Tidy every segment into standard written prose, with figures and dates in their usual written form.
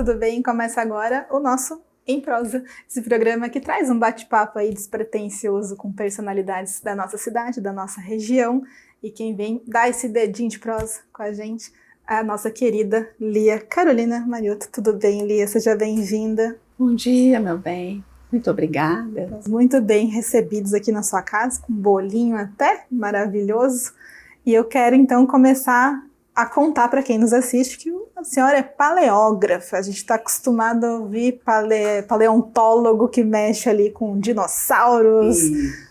tudo bem? Começa agora o nosso Em Prosa, esse programa que traz um bate-papo aí despretensioso com personalidades da nossa cidade, da nossa região, e quem vem dar esse dedinho de prosa com a gente é a nossa querida Lia Carolina Mariotto. Tudo bem, Lia? Seja bem-vinda. Bom dia, meu bem. Muito obrigada. Muito bem recebidos aqui na sua casa, com um bolinho até maravilhoso. E eu quero então começar a contar para quem nos assiste que a senhora é paleógrafa. A gente está acostumado a ouvir paleontólogo que mexe ali com dinossauros.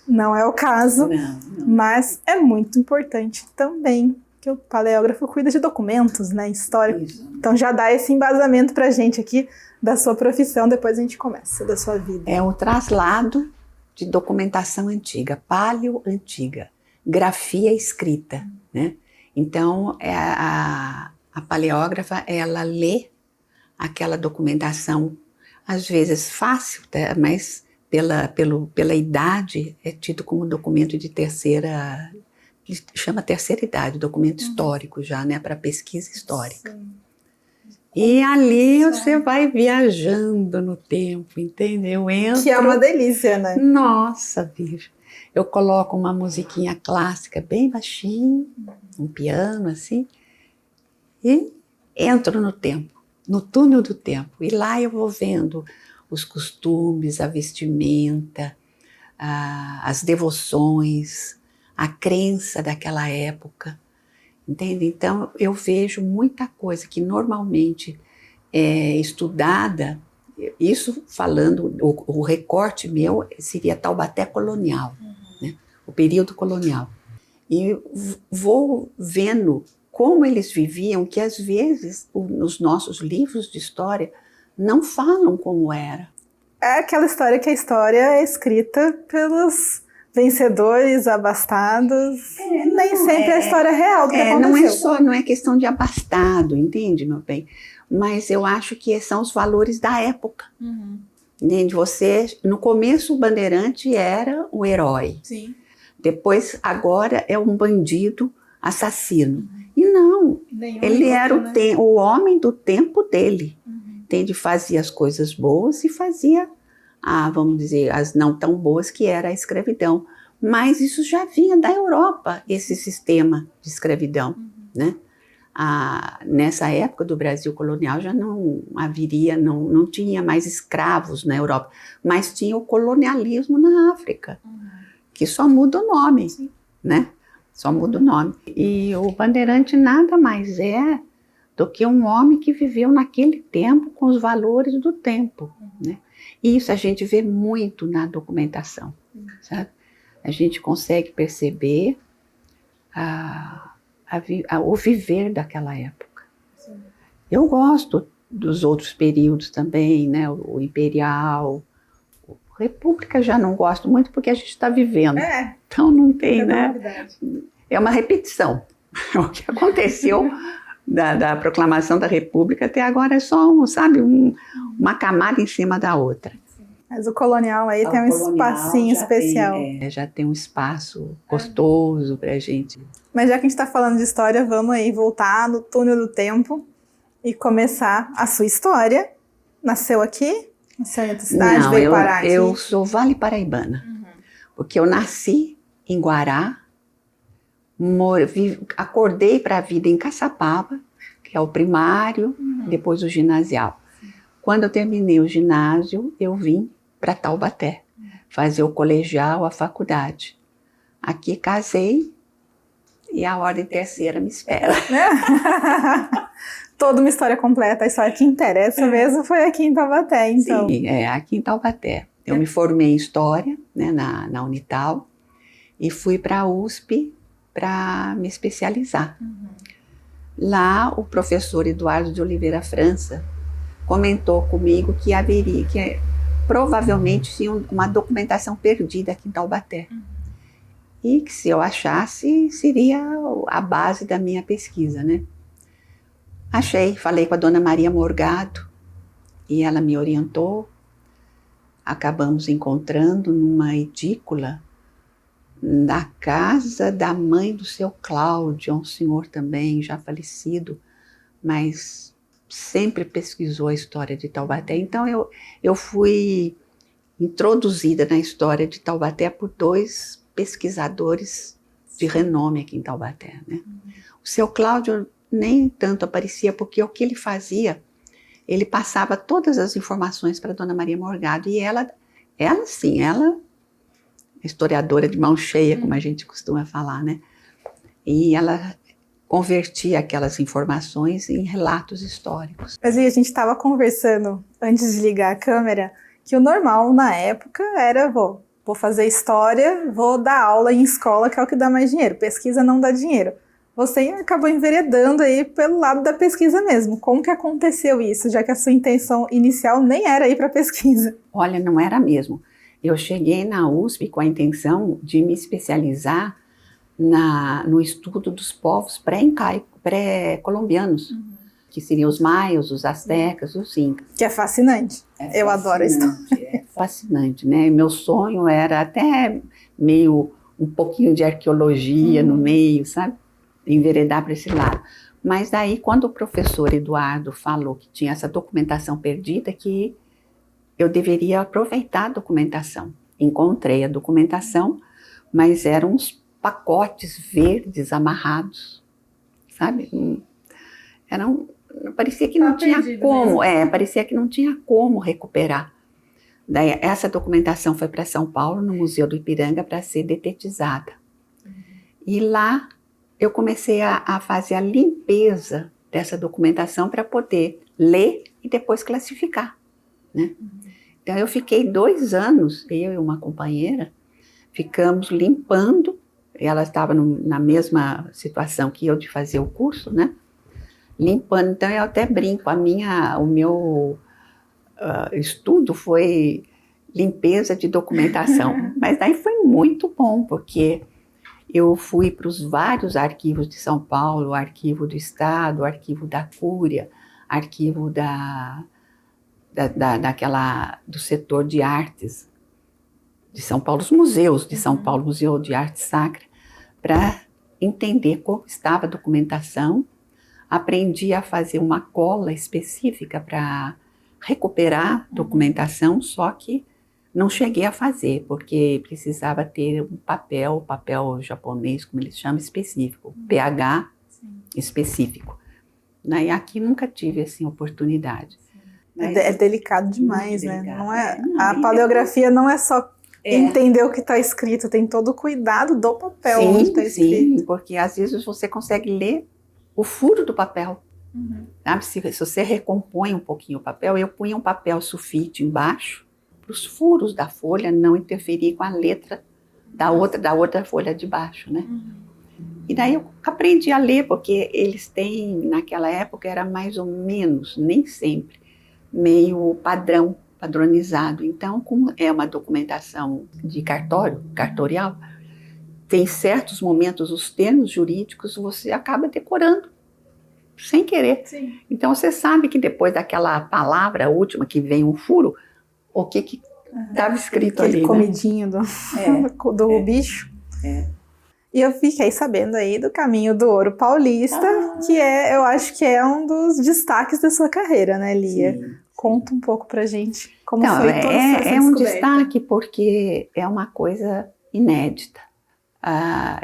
Não é o caso, Não. Mas é muito importante também que o paleógrafo cuida de documentos, né, história. Isso. Então já dá esse embasamento para a gente aqui da sua profissão, depois a gente começa, da sua vida. É o traslado de documentação antiga, paleoantiga, grafia escrita, né? Então, a paleógrafa, ela lê aquela documentação, às vezes fácil, tá? Mas pela idade é tido como documento de terceira, chama terceira idade, documento histórico já, né? Para pesquisa histórica. Sim. E ali você vai viajando no tempo, entendeu? Eu entro... Que é uma delícia, né? Nossa, bicho. Eu coloco uma musiquinha clássica bem baixinho, um piano assim, e entro no tempo, no túnel do tempo. E lá eu vou vendo os costumes, a vestimenta, as devoções, a crença daquela época. Entende? Então, eu vejo muita coisa que normalmente é estudada, isso falando, o recorte meu seria Taubaté colonial, né? O período colonial. E vou vendo como eles viviam, que às vezes nos nossos livros de história não falam como era. É aquela história que a história é escrita pelos vencedores, abastados, nem sempre é a história real do que aconteceu. Não é questão de abastado, entende, meu bem? Mas eu acho que são os valores da época. Entende? Você, no começo, o bandeirante era o herói. Sim. Depois, agora é um bandido assassino. E não, ele era o homem do tempo dele. Entende? Fazia as coisas boas e fazia, vamos dizer, as não tão boas, que era a escravidão. Mas isso já vinha da Europa, esse sistema de escravidão, né? Nessa época do Brasil colonial já não haveria, não tinha mais escravos na Europa, mas tinha o colonialismo na África, que só muda o nome, né? Só muda o nome. E o bandeirante nada mais é do que um homem que viveu naquele tempo com os valores do tempo, né? E isso a gente vê muito na documentação, sabe? A gente consegue perceber o viver daquela época. Sim. Eu gosto dos outros períodos também, né? O imperial, república já não gosto muito porque a gente está vivendo. Então não tem, né? É uma repetição. O que aconteceu da proclamação da república até agora é só, uma camada em cima da outra. Mas o colonial aí tem um espacinho especial. Já tem um espaço gostoso pra gente. Mas já que a gente está falando de história, vamos aí voltar no túnel do tempo e começar a sua história. Nasceu aqui? Nasceu em outra cidade? Não, veio parar aqui? Eu sou vale paraibana. Porque eu nasci em Guará, acordei para a vida em Caçapava, que é o primário, depois o ginasial. Quando eu terminei o ginásio, eu vim para Taubaté, fazer o colegial, a faculdade. Aqui casei e a ordem terceira me espera. Toda uma história completa, a história que interessa mesmo foi aqui em Taubaté, então. Sim, aqui em Taubaté. Eu me formei em História, né, na Unital, e fui para a USP para me especializar. Lá, o professor Eduardo de Oliveira França comentou comigo que provavelmente tinha uma documentação perdida aqui em Taubaté. E que se eu achasse, seria a base da minha pesquisa, né? Achei, falei com a dona Maria Morgado e ela me orientou. Acabamos encontrando numa edícula da casa da mãe do seu Cláudio, um senhor também já falecido, mas sempre pesquisou a história de Taubaté. Então eu fui introduzida na história de Taubaté por 2 pesquisadores de renome aqui em Taubaté, né? O seu Cláudio nem tanto aparecia, porque o que ele fazia, ele passava todas as informações para a Dona Maria Morgado, e ela sim, historiadora de mão cheia, como a gente costuma falar, né? E ela convertia aquelas informações em relatos históricos. Mas a gente estava conversando, antes de ligar a câmera, que o normal na época era, vou fazer história, vou dar aula em escola, que é o que dá mais dinheiro. Pesquisa não dá dinheiro. Você acabou enveredando aí pelo lado da pesquisa mesmo. Como que aconteceu isso, já que a sua intenção inicial nem era ir para a pesquisa? Olha, não era mesmo. Eu cheguei na USP com a intenção de me especializar no estudo dos povos pré-colombianos, que seriam os maios, os astecas, os incas. Que é fascinante. Eu adoro isso. É fascinante, né? Meu sonho era até um pouquinho de arqueologia no meio, sabe? Enveredar para esse lado. Mas daí, quando o professor Eduardo falou que tinha essa documentação perdida, que eu deveria aproveitar a documentação. Encontrei a documentação, mas eram uns pacotes verdes amarrados, sabe? Parecia que não tinha como, parecia que não tinha como recuperar. Daí, essa documentação foi para São Paulo, no Museu do Ipiranga, para ser detetizada. E lá eu comecei a fazer a limpeza dessa documentação para poder ler e depois classificar, né? Então eu fiquei 2 anos, eu e uma companheira, ficamos limpando. Ela estava na mesma situação que eu de fazer o curso, né? Limpando. Então eu até brinco, o meu estudo foi limpeza de documentação. Mas daí foi muito bom, porque eu fui para os vários arquivos de São Paulo, o arquivo do Estado, o arquivo da Cúria, arquivo do setor de artes de São Paulo, os museus de São Paulo, Museu de Arte Sacra, para entender como estava a documentação. Aprendi a fazer uma cola específica para recuperar documentação, só que não cheguei a fazer, porque precisava ter um papel japonês, como eles chamam, específico, pH específico. E aqui nunca tive assim, oportunidade. Mas é delicado demais, né? Delicado. A paleografia não é só entender o que está escrito, tem todo o cuidado do papel onde está escrito. Sim, porque às vezes você consegue ler o furo do papel. Sabe? Se você recompõe um pouquinho o papel, eu punha um papel sulfite embaixo, para os furos da folha não interferir com a letra da outra folha de baixo, né? E daí eu aprendi a ler, porque eles têm, naquela época era mais ou menos, nem sempre, meio padronizado. Então, como é uma documentação de cartorial, tem certos momentos, os termos jurídicos, você acaba decorando, sem querer. Sim. Então, você sabe que depois daquela palavra última que vem um furo, o que estava escrito ali, comidinho do bicho. E eu fiquei sabendo aí do Caminho do Ouro Paulista, que eu acho que é um dos destaques da sua carreira, né, Lia? Sim. Conta um pouco pra gente como foi toda essa descoberta. É um destaque porque é uma coisa inédita.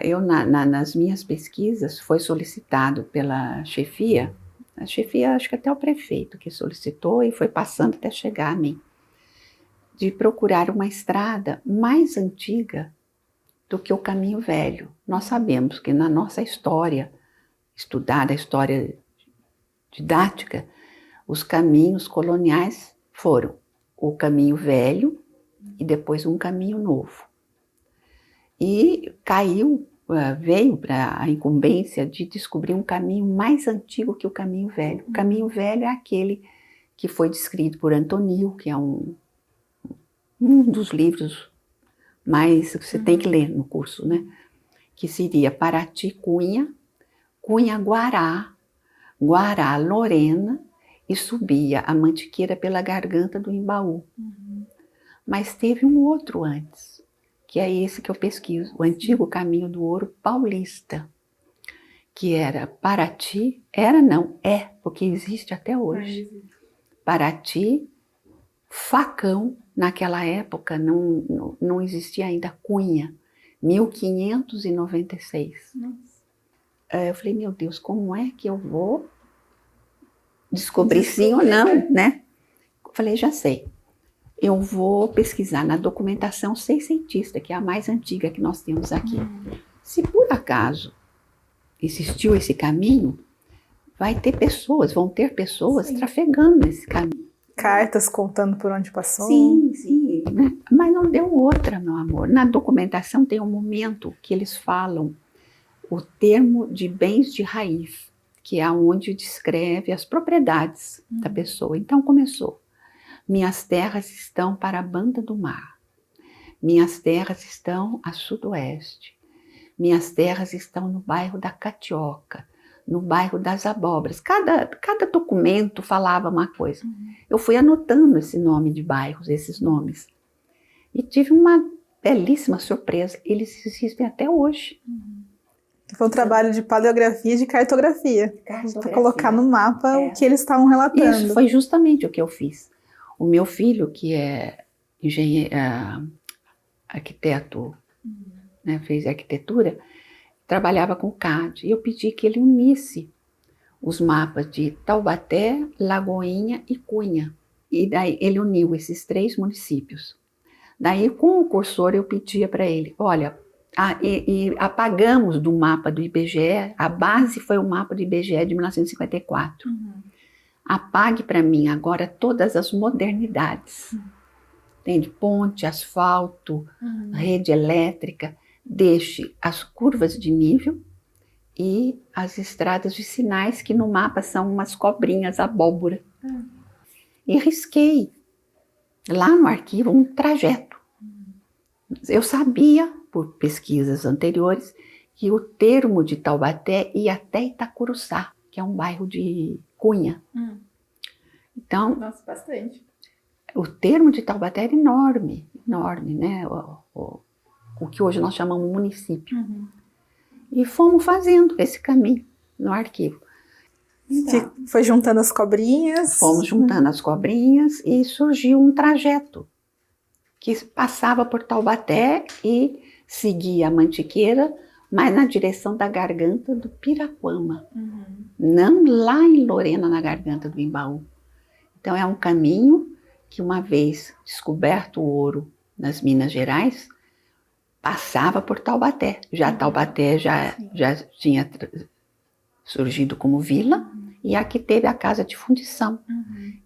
Eu, nas minhas pesquisas, foi solicitado pela chefia, acho que até o prefeito que solicitou e foi passando até chegar a mim, de procurar uma estrada mais antiga do que o Caminho Velho. Nós sabemos que na nossa história, estudada a história didática, os caminhos coloniais foram o Caminho Velho e depois um Caminho Novo. E veio para a incumbência de descobrir um caminho mais antigo que o Caminho Velho. O Caminho Velho é aquele que foi descrito por Antonil, que é um dos livros mais que você tem que ler no curso, né? Que seria Paraty-Cunha, Cunha-Guará, Guará-Lorena, e subia a Mantiqueira pela garganta do Imbaú. Mas teve um outro antes, que é esse que eu pesquiso, o antigo Caminho do Ouro Paulista, que era Paraty, era não, é, porque existe até hoje. Paraty, Facão, naquela época não existia ainda Cunha, 1596. Eu falei, meu Deus, como é que eu vou descobrir sim ou não, né? Falei, já sei. Eu vou pesquisar na documentação seiscentista, que é a mais antiga que nós temos aqui. Se por acaso existiu esse caminho, vão ter pessoas trafegando nesse caminho. Cartas contando por onde passou. Sim, né? Mas não deu outra, meu amor. Na documentação tem um momento que eles falam o termo de bens de raiz, que é onde descreve as propriedades da pessoa. Então começou. Minhas terras estão para a banda do mar. Minhas terras estão a sudoeste. Minhas terras estão no bairro da Catioca, no bairro das Abóboras. Cada documento falava uma coisa. Eu fui anotando esse nome de bairros, esses nomes. E tive uma belíssima surpresa. Eles existem até hoje. Foi um trabalho de paleografia e de cartografia. Para colocar no mapa o que eles estavam relatando. Isso foi justamente o que eu fiz. O meu filho, que é arquiteto, né, fez arquitetura, trabalhava com CAD. E eu pedi que ele unisse os mapas de Taubaté, Lagoinha e Cunha. E daí ele uniu esses 3 municípios. Daí, com o cursor, eu pedia para ele, olha, e apagamos do mapa do IBGE, a base foi o mapa do IBGE de 1954. Apague para mim agora todas as modernidades. Entende? Ponte, asfalto, rede elétrica. Deixe as curvas de nível e as estradas vicinais, que no mapa são umas cobrinhas abóbora. E risquei lá no arquivo um trajeto. Eu sabia, por pesquisas anteriores, que o termo de Taubaté ia até Itacuruçá, que é um bairro de Cunha. Então, nossa, bastante. O termo de Taubaté era enorme, né? O que hoje nós chamamos município. E fomos fazendo esse caminho no arquivo. Então, foi juntando as cobrinhas. Fomos juntando as cobrinhas e surgiu um trajeto que passava por Taubaté e seguia a Mantiqueira, mas na direção da Garganta do Piraquama. Não lá em Lorena, na Garganta do Imbaú. Então é um caminho que, uma vez descoberto o ouro nas Minas Gerais, passava por Taubaté. Taubaté já tinha surgido como vila, e aqui teve a casa de fundição.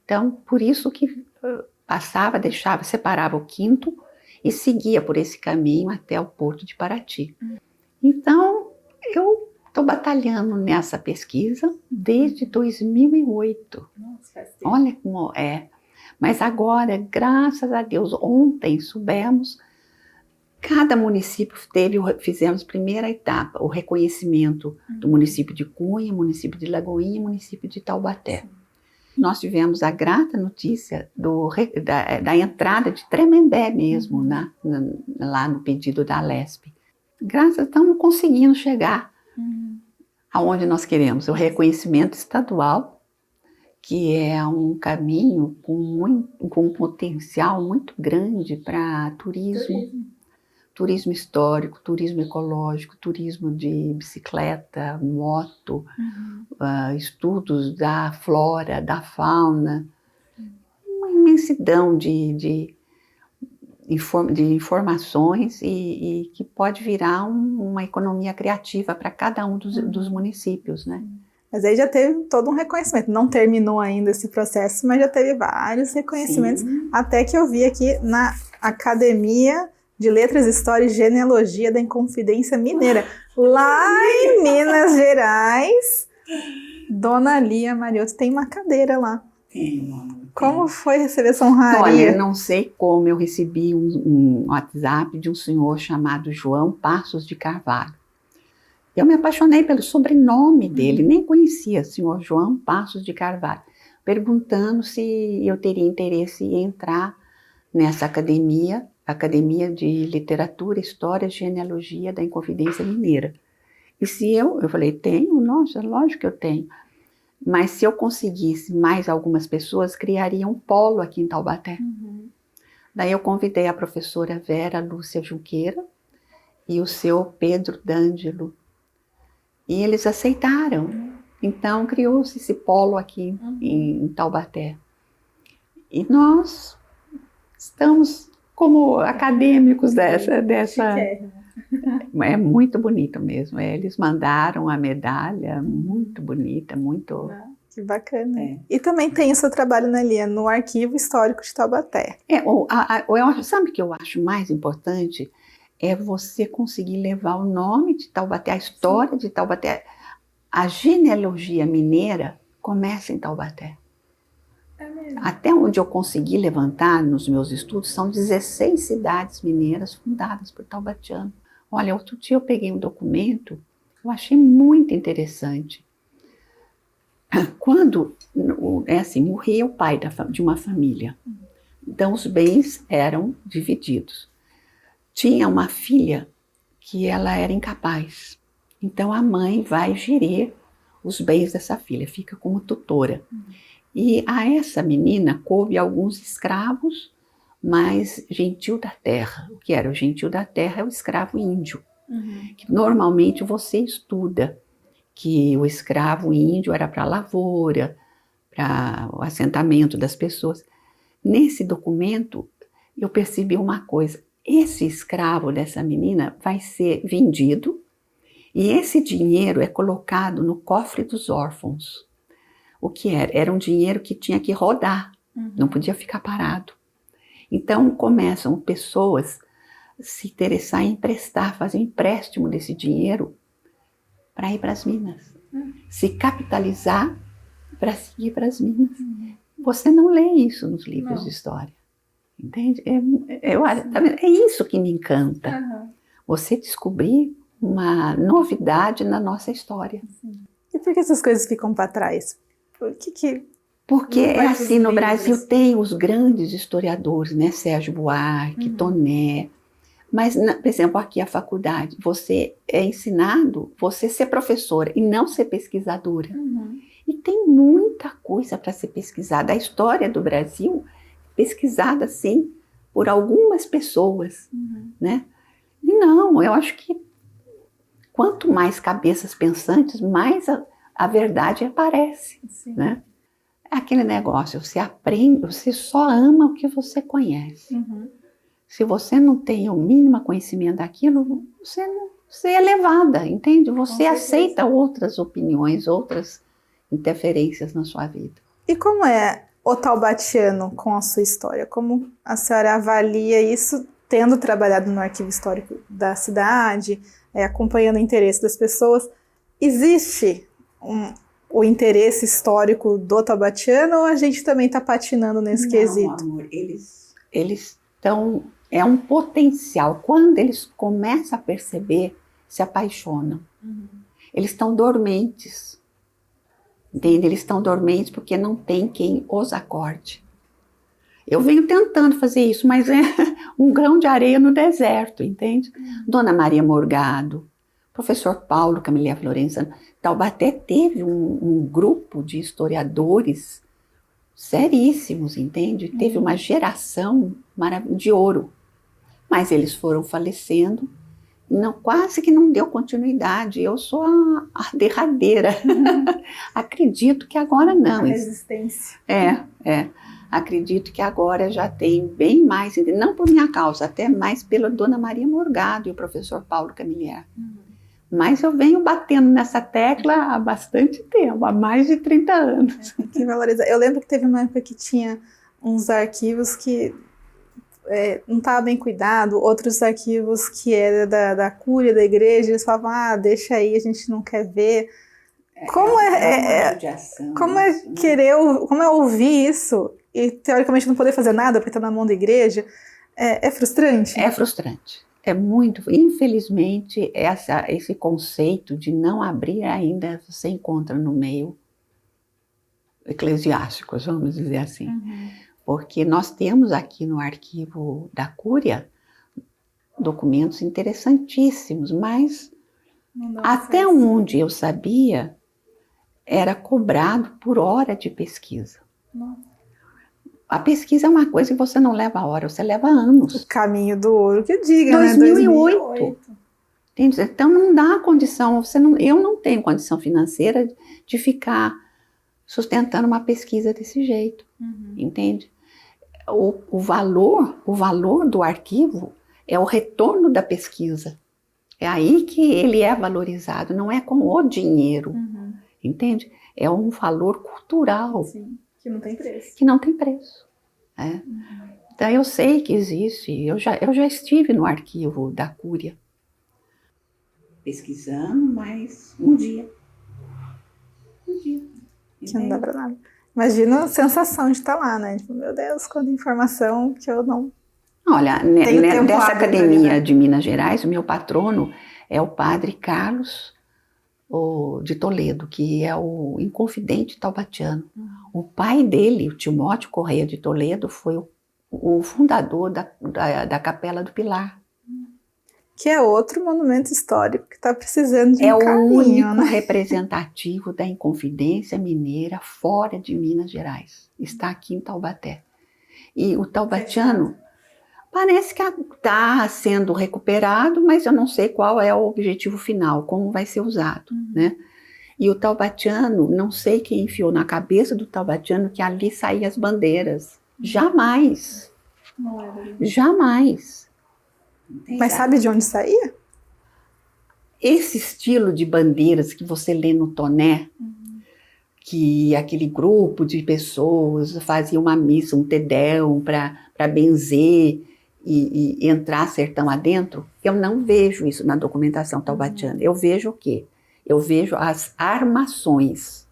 Então, por isso que passava, separava o quinto e seguia por esse caminho até o porto de Paraty. Então, eu estou batalhando nessa pesquisa desde 2008. Nossa, faz tempo. Olha como é. Mas agora, graças a Deus, ontem soubemos, cada município fizemos primeira etapa, o reconhecimento do município de Cunha, município de Lagoinha e município de Taubaté. Nós tivemos a grata notícia da entrada de Tremembé mesmo, lá no pedido da Alesp. Estamos conseguindo chegar aonde nós queremos, o reconhecimento estadual, que é um caminho com um potencial muito grande para turismo histórico, turismo ecológico, turismo de bicicleta, moto, estudos da flora, da fauna, uma imensidão de informações e que pode virar uma economia criativa para cada um dos municípios, né? Mas aí já teve todo um reconhecimento. Não terminou ainda esse processo, mas já teve vários reconhecimentos. Sim. Até que eu vi aqui na Academia de Letras, História e Genealogia da Inconfidência Mineira, lá em Minas Gerais. Dona Lia Mariotto tem uma cadeira lá. Como foi receber essa honraria? Olha, eu não sei como eu recebi um WhatsApp de um senhor chamado João Passos de Carvalho. Eu me apaixonei pelo sobrenome dele, nem conhecia, senhor João Passos de Carvalho, perguntando se eu teria interesse em entrar nessa Academia de Literatura, História e Genealogia da Inconfidência Mineira, E se eu falei, tenho? Nossa, lógico que eu tenho. Mas se eu conseguisse mais algumas pessoas, criaria um polo aqui em Taubaté. Daí eu convidei a professora Vera Lúcia Junqueira e o seu Pedro D'Angelo. E eles aceitaram. Então criou-se esse polo aqui em Taubaté. E nós estamos como acadêmicos dessa. É muito bonito mesmo. Eles mandaram a medalha, muito bonita, muito. Que bacana. E também tem o seu trabalho, né, Lia, no Arquivo Histórico de Taubaté. Sabe o que eu acho mais importante? É você conseguir levar o nome de Taubaté, a história de Taubaté. A genealogia mineira começa em Taubaté. Até onde eu consegui levantar nos meus estudos, são 16 cidades mineiras fundadas por taubatiano. Olha, outro dia eu peguei um documento, eu achei muito interessante. Quando, morria o pai de uma família, então os bens eram divididos. Tinha uma filha que ela era incapaz, então a mãe vai gerir os bens dessa filha, fica como tutora. E a essa menina coube alguns escravos, mas gentil da terra. O que era o gentil da terra é o escravo índio. Que normalmente você estuda que o escravo índio era para a lavoura, para o assentamento das pessoas. Nesse documento eu percebi uma coisa: esse escravo dessa menina vai ser vendido e esse dinheiro é colocado no cofre dos órfãos. O que era? Era um dinheiro que tinha que rodar, não podia ficar parado. Então começam pessoas a se interessar em emprestar, fazer um empréstimo desse dinheiro para ir para as minas, se capitalizar para seguir para as minas. Você não lê isso nos livros de história, entende? É isso que me encanta, você descobrir uma novidade na nossa história. E por que essas coisas ficam para trás? Porque é assim, no Brasil tem os grandes historiadores, né? Sérgio Buarque, Toné. Mas, por exemplo, aqui a faculdade, você é ensinado você ser professora e não ser pesquisadora. E tem muita coisa para ser pesquisada. A história do Brasil pesquisada, sim, por algumas pessoas, né? E não, eu acho que quanto mais cabeças pensantes, mais a verdade aparece, né? É aquele negócio, você aprende, você só ama o que você conhece. Se você não tem o mínimo conhecimento daquilo, você é levada, entende? Você aceita outras opiniões, outras interferências na sua vida. E como é o taubatiano com a sua história? Como a senhora avalia isso, tendo trabalhado no arquivo histórico da cidade, acompanhando o interesse das pessoas? Existe o interesse histórico do taubatiano ou a gente também está patinando nesse quesito? Não, amor, eles estão... É um potencial. Quando eles começam a perceber, se apaixonam. Eles estão dormentes. Entende? Eles estão dormentes porque não tem quem os acorde. Eu venho tentando fazer isso, mas é um grão de areia no deserto, entende? Dona Maria Morgado, professor Paulo Camilé Florença. Taubaté teve um grupo de historiadores seríssimos, entende? Teve uma geração de ouro. Mas eles foram falecendo, quase que não deu continuidade. Eu sou a derradeira. Acredito que agora não. A resistência. Acredito que agora já tem bem mais, não por minha causa, até mais pela Dona Maria Morgado e o professor Paulo Camilé. Mas eu venho batendo nessa tecla há bastante tempo, há mais de 30 anos. Que valorizar. Eu lembro que teve uma época que tinha uns arquivos que não estava bem cuidado, outros arquivos que era da cúria, da igreja, eles falavam, deixa aí, a gente não quer ver. Como é ouvir isso e teoricamente não poder fazer nada porque está na mão da igreja? É frustrante? É frustrante. É muito, infelizmente, esse conceito de não abrir ainda você encontra no meio eclesiástico, vamos dizer assim. Porque nós temos aqui no arquivo da Cúria documentos interessantíssimos, mas Até onde eu sabia, era cobrado por hora de pesquisa. Nossa. A pesquisa é uma coisa que você não leva hora, você leva anos. O caminho do ouro que diga, 2008. Né? 2008. Então não dá condição, eu não tenho condição financeira de ficar sustentando uma pesquisa desse jeito, entende? O valor do arquivo é o retorno da pesquisa. É aí que ele é valorizado, não é com o dinheiro, entende? É um valor cultural. Sim, que não tem preço. Que não tem preço. É. Então eu sei que existe, eu já estive no arquivo da Cúria, pesquisando, mas um dia. Que não dá pra nada. Imagina a sensação de estar lá, né? Tipo, meu Deus, quanta informação que eu não... Olha, dessa academia de Minas Gerais, o meu patrono é o padre Carlos de Toledo, que é o Inconfidente taubatiano. O pai dele, o Timóteo Correia de Toledo, foi o fundador da Capela do Pilar. Que é outro monumento histórico que está precisando de um caminho. É o único representativo da Inconfidência Mineira fora de Minas Gerais. Está aqui em Taubaté. E o taubatiano parece que está sendo recuperado, mas eu não sei qual é o objetivo final, como vai ser usado, né? E o taubatiano, não sei quem enfiou na cabeça do taubatiano que ali saíam as bandeiras. Jamais. Não era. Jamais. Mas sabe de onde saía? Esse estilo de bandeiras que você lê no Toné, que aquele grupo de pessoas fazia uma missa, um tedeum para benzer e entrar sertão adentro, eu não vejo isso na documentação taubatiana. Eu vejo o quê? Eu vejo as armações.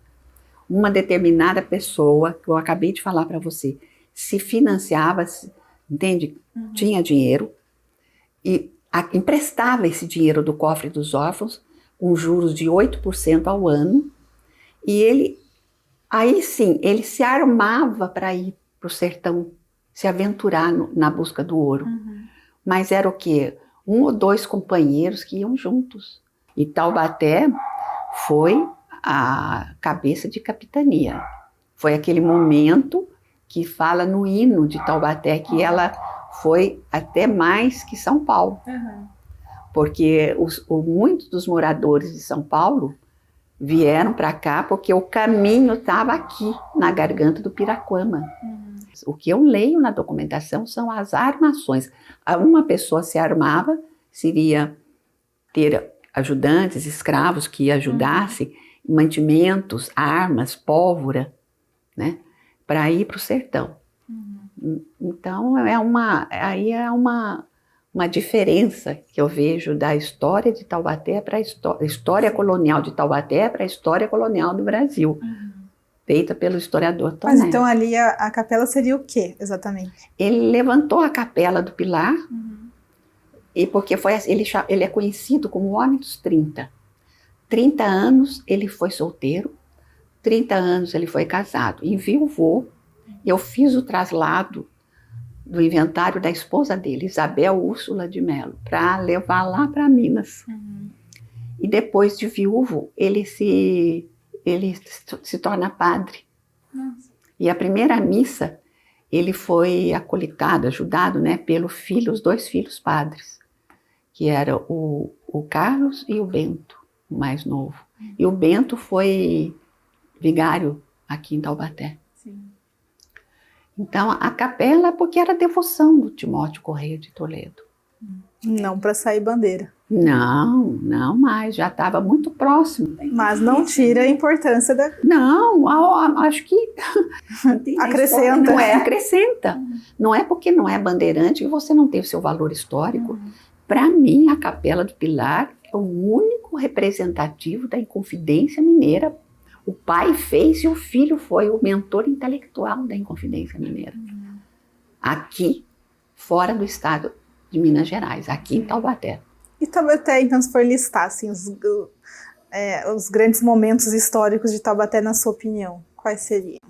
Uma determinada pessoa, que eu acabei de falar para você, se financiava, entende? Tinha dinheiro e emprestava esse dinheiro do cofre dos órfãos com juros de 8% ao ano, e aí sim, ele se armava para ir para o sertão, se aventurar na busca do ouro. Mas era o quê? 1 ou 2 companheiros que iam juntos. E Taubaté foi a cabeça de capitania. Foi aquele momento que fala no hino de Taubaté que ela foi até mais que São Paulo. Porque muitos dos moradores de São Paulo vieram para cá porque o caminho estava aqui, na garganta do Piraquama. O que eu leio na documentação são as armações. Uma pessoa se armava, seria ter ajudantes, escravos que ajudassem, mantimentos, armas, pólvora, né, para ir para o sertão. Então, aí é uma diferença que eu vejo da história de Taubaté para a história colonial de Taubaté para a história colonial do Brasil, feita pelo historiador Toné. Mas então ali a capela seria o quê, exatamente? Ele levantou a Capela do Pilar, e porque ele é conhecido como o Homem dos 30. 30 anos ele foi solteiro, 30 anos ele foi casado, enviuvou. Eu fiz o traslado do inventário da esposa dele, Isabel Úrsula de Mello, para levar lá para Minas. E depois de viúvo, ele se torna padre. E a primeira missa, ele foi acolitado, ajudado, né, os 2 filhos padres, que eram o Carlos e o Bento, o mais novo. E o Bento foi vigário aqui em Taubaté. Então, a capela, porque era devoção do Timóteo Correia de Toledo. Não para sair bandeira. Não mais, já estava muito próximo. Mas não tira a importância da... Não, acho que... acrescenta. Não é, acrescenta. Não é porque não é bandeirante que você não tem o seu valor histórico. Para mim, a Capela do Pilar é o único representativo da Inconfidência Mineira. O pai fez e o filho foi o mentor intelectual da Inconfidência Mineira. Aqui, fora do estado de Minas Gerais, aqui em Taubaté. E Taubaté, então, se for listar assim, os grandes momentos históricos de Taubaté, na sua opinião, quais seriam?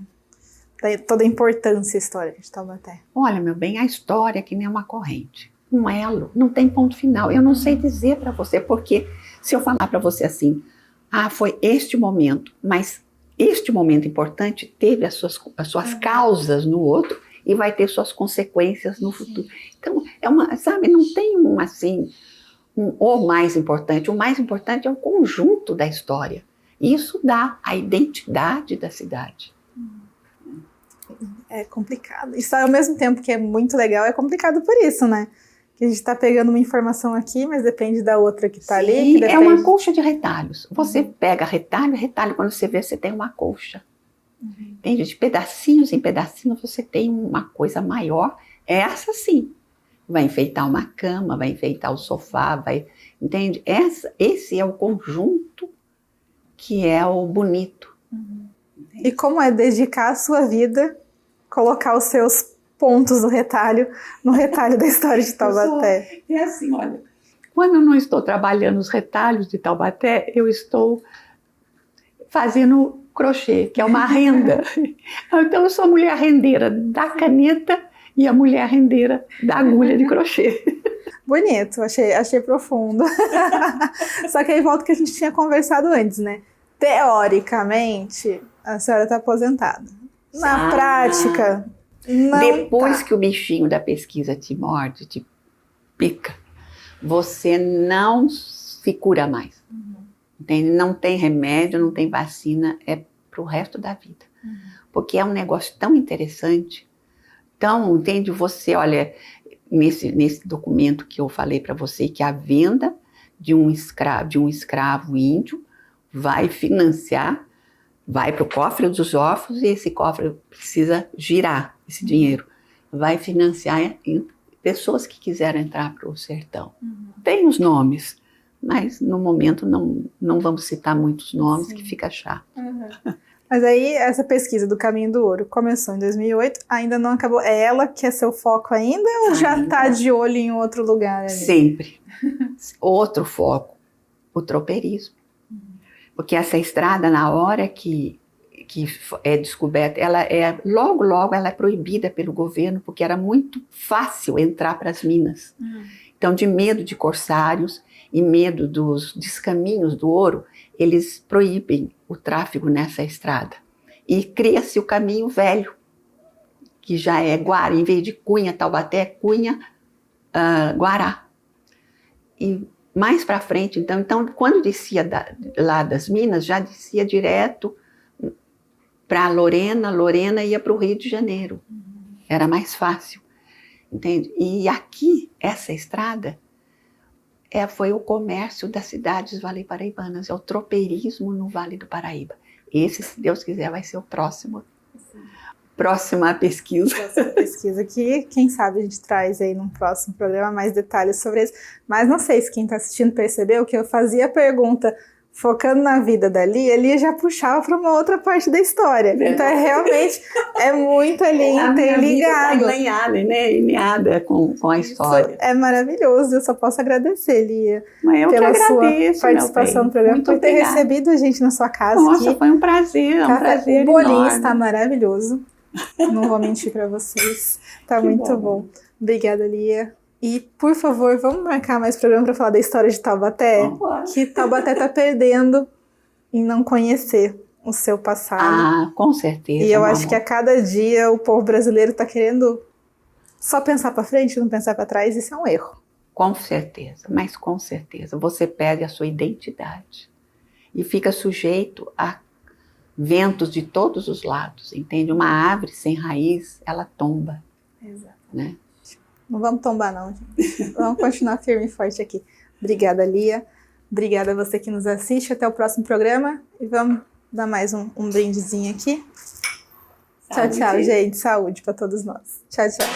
Toda a importância histórica de Taubaté. Olha, meu bem, a história é que nem uma corrente. Um elo, não tem ponto final. Eu não sei dizer para você, porque Se eu falar para você assim, foi este momento, mas este momento importante teve as suas causas no outro e vai ter suas consequências no futuro. Então, sabe, não tem o mais importante. O mais importante é o conjunto da história. Isso dá a identidade da cidade. É complicado. Isso, ao mesmo tempo que é muito legal, é complicado por isso, né? Que a gente está pegando uma informação aqui, mas depende da outra que está ali. Que depende... é uma colcha de retalhos. Você pega retalho, quando você vê, você tem uma colcha. Entende? De pedacinhos em pedacinhos, você tem uma coisa maior. Essa sim. Vai enfeitar uma cama, vai enfeitar o sofá, entende? Esse é o conjunto que é o bonito. E como é dedicar a sua vida, colocar os seus pontos no retalho da história de Taubaté. É assim, olha, quando eu não estou trabalhando os retalhos de Taubaté, eu estou fazendo crochê, que é uma renda. Então eu sou a mulher rendeira da caneta e a mulher rendeira da agulha de crochê. Bonito, achei profundo. Só que aí volta o que a gente tinha conversado antes, né? Teoricamente, a senhora está aposentada. Na prática, não depois tá. que o bichinho da pesquisa te morde, te pica, você não se cura mais. Entende? Não tem remédio, não tem vacina, é pro resto da vida. Porque é um negócio tão interessante. Então, entende? Você, olha, nesse documento que eu falei para você, que a venda de um escravo índio vai financiar, vai para o cofre dos órfãos e esse cofre precisa girar esse dinheiro. Vai financiar pessoas que quiseram entrar para o sertão. Tem os nomes, mas no momento não vamos citar muitos nomes, que fica chato. Mas aí essa pesquisa do Caminho do Ouro começou em 2008, ainda não acabou. É ela que é seu foco ainda ou já está de olho em outro lugar ali? Sempre. Outro foco, o tropeirismo. Porque essa estrada, na hora que é descoberta, logo ela é proibida pelo governo, porque era muito fácil entrar para as minas. Então, de medo de corsários e medo dos descaminhos do ouro, eles proíbem o tráfego nessa estrada. E cria-se o caminho velho, que já é Guará, em vez de Cunha, Taubaté, Cunha, Guará. E mais para frente, então, quando descia lá das minas, já descia direto para Lorena ia para o Rio de Janeiro. Era mais fácil, entende? E aqui, essa estrada, foi o comércio das cidades vale-paraibanas, é o tropeirismo no Vale do Paraíba. Esse, se Deus quiser, vai ser o próxima pesquisa. Próxima pesquisa que, quem sabe, a gente traz aí num próximo programa mais detalhes sobre isso. Mas não sei se quem está assistindo percebeu que eu fazia a pergunta focando na vida dali, ele já puxava para uma outra parte da história. Então, realmente, é muito ali interligado. Alinhada com a história. Isso é maravilhoso, eu só posso agradecer, Lia, pela sua participação no programa, por ter recebido a gente na sua casa. Nossa, aqui. Foi um prazer, O bolinho está maravilhoso, não vou mentir para vocês, tá muito bom. Obrigada, Lia. E, por favor, vamos marcar mais programa para falar da história de Taubaté? Que Taubaté está perdendo em não conhecer o seu passado. Com certeza. E eu acho que a cada dia o povo brasileiro está querendo só pensar para frente, não pensar para trás. Isso é um erro. Com certeza, mas com certeza. Você perde a sua identidade e fica sujeito a ventos de todos os lados, entende? Uma árvore sem raiz, ela tomba. Exato. Né? Não vamos tombar não, gente. Vamos continuar firme e forte aqui. Obrigada, Lia. Obrigada a você que nos assiste. Até o próximo programa. E vamos dar mais um brindezinho aqui. Saúde. Tchau, gente. Saúde para todos nós. Tchau, tchau.